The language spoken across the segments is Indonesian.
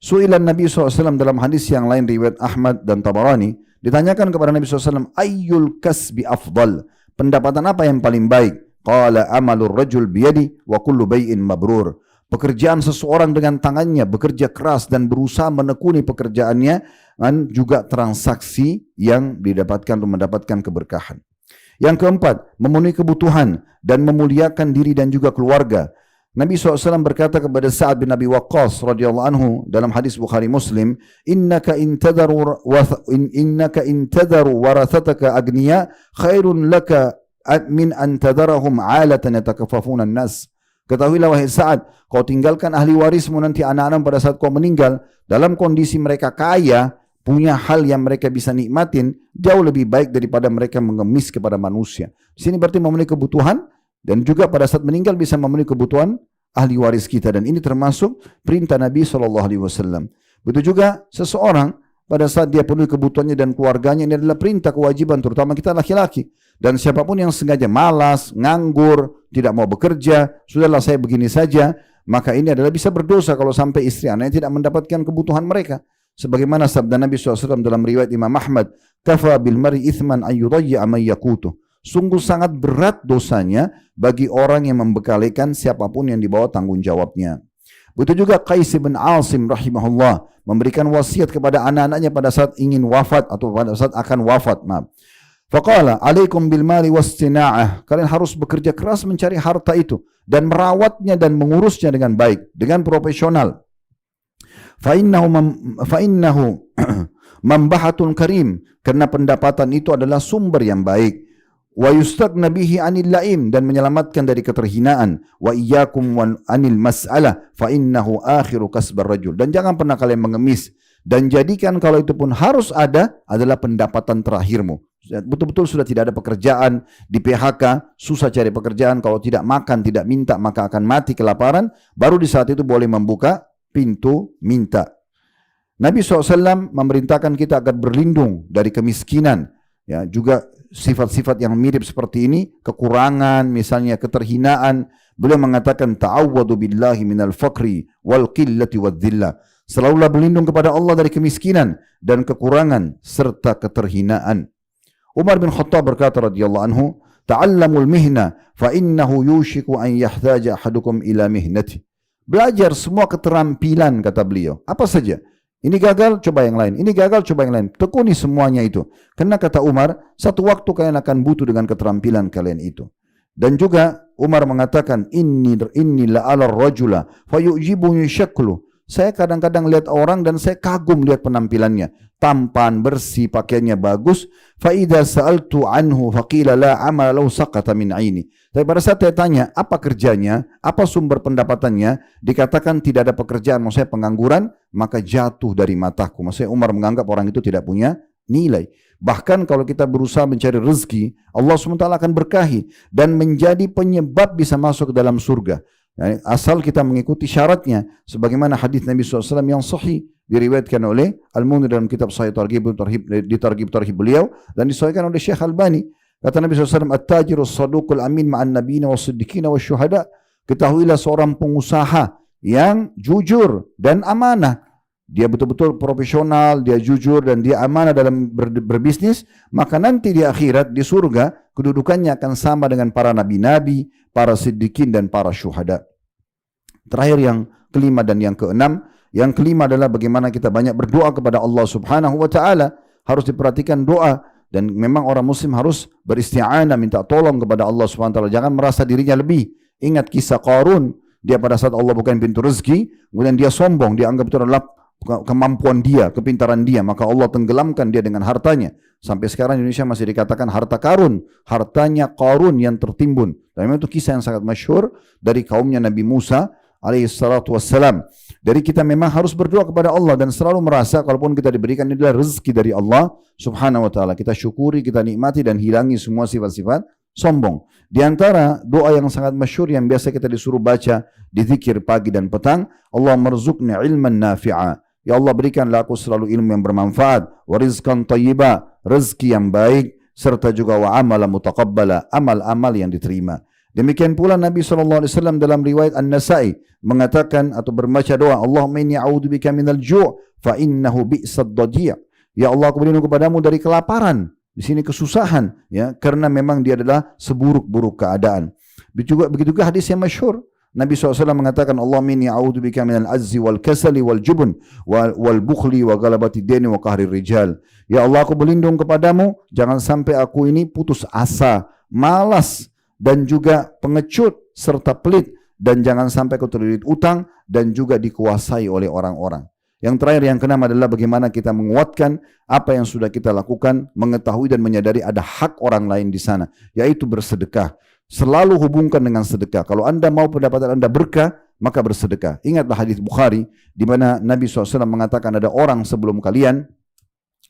Su'ilan Nabi SAW dalam hadis yang lain riwayat Ahmad dan Tabarani, ditanyakan kepada Nabi SAW, ayyul kasbi afdal, pendapatan apa yang paling baik? Qala amalur rajul biyadi wa kullu bay'in mabrur. Pekerjaan seseorang dengan tangannya, bekerja keras dan berusaha menekuni pekerjaannya, dan juga transaksi yang didapatkan untuk mendapatkan keberkahan. Yang keempat, memenuhi kebutuhan dan memuliakan diri dan juga keluarga. Nabi SAW berkata kepada Sa'ad bin Abi Waqqas radhiyallahu anhu dalam hadis Bukhari Muslim, innaka intadaru warathataka agniya khairun laka min an tadarahum 'alatan yatakaffafuna an-nas. Ketahuilah wahai Sa'ad, kau tinggalkan ahli warismu nanti anak-anak pada saat kau meninggal dalam kondisi mereka kaya, punya hal yang mereka bisa nikmatin, jauh lebih baik daripada mereka mengemis kepada manusia. Di sini berarti memenuhi kebutuhan dan juga pada saat meninggal bisa memenuhi kebutuhan ahli waris kita, dan ini termasuk perintah Nabi SAW. Begitu juga seseorang pada saat dia penuhi kebutuhannya dan keluarganya, ini adalah perintah kewajiban terutama kita laki-laki. Dan siapapun yang sengaja malas, nganggur, tidak mau bekerja, sudahlah saya begini saja, maka ini adalah bisa berdosa kalau sampai istri anaknya tidak mendapatkan kebutuhan mereka. Sebagaimana sabda Nabi SAW dalam riwayat Imam Ahmad, kafa bil mar'i ithman an yudayya man yaqutuh. Sungguh sangat berat dosanya bagi orang yang membekalikan siapapun yang dibawa tanggung jawabnya. Begitu juga Qais bin Asim rahimahullah memberikan wasiat kepada anak-anaknya pada saat ingin wafat atau pada saat akan wafat. Faqala alaikum bil mali wastina'ah. Kalian harus bekerja keras mencari harta itu dan merawatnya dan mengurusnya dengan baik, dengan profesional. Fa'innahu mambahatun karim, karena pendapatan itu adalah sumber yang baik. Wa yustagna bihi 'anil la'im, dan menyelamatkan dari keterhinaan. Wa iyyakum wa 'anil mas'alah fa innahu akhiru kasbar rajul, dan jangan pernah kalian mengemis dan jadikan kalau itu pun harus ada adalah pendapatan terakhirmu. Betul-betul sudah tidak ada pekerjaan, di PHK, susah cari pekerjaan, kalau tidak makan, tidak minta maka akan mati kelaparan, baru di saat itu boleh membuka pintu minta. Nabi SAW memerintahkan kita agar berlindung dari kemiskinan, ya, juga sifat-sifat yang mirip seperti ini, kekurangan, misalnya keterhinaan. Beliau mengatakan ta'awwadu billahi minal faqri wal qillati wadzillah. Selalulah berlindung kepada Allah dari kemiskinan dan kekurangan serta keterhinaan. Umar bin Khattab berkata radhiyallahu anhu, ta'allamul mihna fa innahu yushiku an yahtaja ahadukum ila mihnati. Belajar semua keterampilan, kata beliau. Apa saja? Ini gagal, coba yang lain. Ini gagal, coba yang lain. Tekuni semuanya itu. Karena kata Umar, satu waktu kalian akan butuh dengan keterampilan kalian itu. Dan juga Umar mengatakan, inni la'ala rajula fayu'jibuni syaklu. Saya kadang-kadang lihat orang dan saya kagum lihat penampilannya. Tampan, bersih, pakaiannya bagus. Fa'idha sa'altu anhu faqila la amala lahu saqata min aini. Tapi pada saat saya tanya, apa kerjanya, apa sumber pendapatannya, dikatakan tidak ada pekerjaan, maksudnya pengangguran, maka jatuh dari mataku. Maksudnya Umar menganggap orang itu tidak punya nilai. Bahkan kalau kita berusaha mencari rezeki, Allah SWT akan berkahi dan menjadi penyebab bisa masuk ke dalam surga. Asal kita mengikuti syaratnya, sebagaimana hadis Nabi SAW yang sahih diriwayatkan oleh Al-Munir dalam kitab Sahih Targhib Tarhib beliau dan disahihkan oleh Syekh Albani. Kata Nabi SAW, at-tajirus saduqul amin ma'an nabiyina was-siddiqina wasyuhada. Ketahuilah seorang pengusaha yang jujur dan amanah. Dia betul-betul profesional, dia jujur dan dia amanah dalam berbisnis, maka nanti di akhirat, di surga, kedudukannya akan sama dengan para nabi-nabi, para siddiqin dan para syuhada. Terakhir yang kelima dan yang keenam, yang kelima adalah bagaimana kita banyak berdoa kepada Allah Subhanahu wa taala. Harus diperhatikan doa. Dan memang orang muslim harus beristi'anah, minta tolong kepada Allah Subhanahu wa taala. Jangan merasa dirinya lebih. Ingat kisah Qarun, dia pada saat Allah bukain pintu rezeki, kemudian dia sombong, dia anggap itu adalah kemampuan dia, kepintaran dia, maka Allah tenggelamkan dia dengan hartanya. Sampai sekarang Indonesia masih dikatakan harta karun, hartanya Qarun yang tertimbun. Dan memang itu kisah yang sangat masyhur dari kaumnya Nabi Musa alaihissalatu wassalam. Dari kita memang harus berdoa kepada Allah dan selalu merasa kalaupun kita diberikan ini adalah rezeki dari Allah Subhanahu wa taala. Kita syukuri, kita nikmati dan hilangi semua sifat-sifat sombong. Di antara doa yang sangat masyhur yang biasa kita disuruh baca di zikir pagi dan petang, Allah marzuqni ilman nafi'a. Ya Allah, berikanlah aku selalu ilmu yang bermanfaat, wa rizqan thayyiba, rezeki yang baik, serta juga wa amala mutaqabbala, amal-amal yang diterima. Demikian pula Nabi SAW dalam riwayat An-Nasai mengatakan atau membaca doa, Allahumma inni a'udzubika minal ju' fa innahu bi'sad dhaji'. Ya Allah, aku berlindung kepadamu dari kelaparan. Di sini kesusahan, ya, karena memang dia adalah seburuk-buruk keadaan. Begitu juga hadis yang masyhur. Nabi SAW mengatakan, Allahumma inni a'udzubika minal azzi wal kasali wal jubun wal bukhli wa ghalabati dini wa qahri rijal. Ya Allah, aku berlindung kepadamu, jangan sampai aku ini putus asa, malas, dan juga pengecut serta pelit, dan jangan sampai aku terlilit utang dan juga dikuasai oleh orang-orang. Yang terakhir, yang keenam adalah bagaimana kita menguatkan apa yang sudah kita lakukan, mengetahui dan menyadari ada hak orang lain di sana, yaitu bersedekah. Selalu hubungkan dengan sedekah. Kalau Anda mau pendapatan Anda berkah, maka bersedekah. Ingatlah hadis Bukhari di mana Nabi SAW mengatakan ada orang sebelum kalian,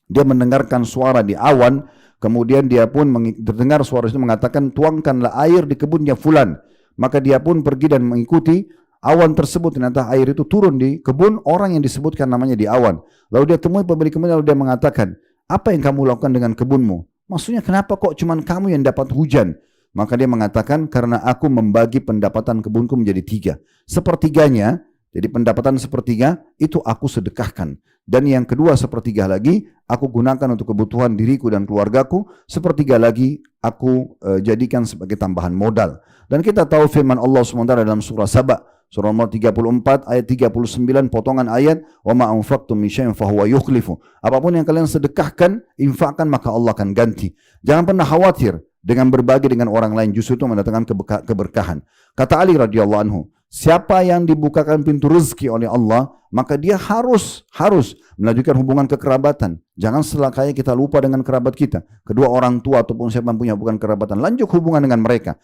dia mendengarkan suara di awan, kemudian dia pun terdengar suara itu mengatakan, tuangkanlah air di kebunnya fulan. Maka dia pun pergi dan mengikuti awan tersebut. Ternyata air itu turun di kebun orang yang disebutkan namanya di awan. Lalu dia temui pemilik kebun, lalu dia mengatakan, apa yang kamu lakukan dengan kebunmu? Maksudnya kenapa kok cuman kamu yang dapat hujan? Maka dia mengatakan, karena aku membagi pendapatan kebunku menjadi 3. Sepertiganya, jadi pendapatan sepertiga, itu aku sedekahkan. Dan yang kedua sepertiga lagi, aku gunakan untuk kebutuhan diriku dan keluargaku. Sepertiga lagi, aku jadikan sebagai tambahan modal. Dan kita tahu firman Allah SWT dalam surah Saba, surah nomor 34, ayat 39, potongan ayat, وَمَا أَنْفَقْتُمْ مِنْ شَيْءٍ فَهُوَ يُخْلِفُ. Apapun yang kalian sedekahkan, infakkan, maka Allah akan ganti. Jangan pernah khawatir dengan berbagi dengan orang lain, justru itu mendatangkan keberkahan. Kata Ali radhiyallahu anhu, siapa yang dibukakan pintu rezeki oleh Allah, maka dia harus melanjutkan hubungan kekerabatan. Jangan setelah kaya kita lupa dengan kerabat kita. Kedua orang tua ataupun siapa yang punya hubungan kerabatan, lanjut hubungan dengan mereka.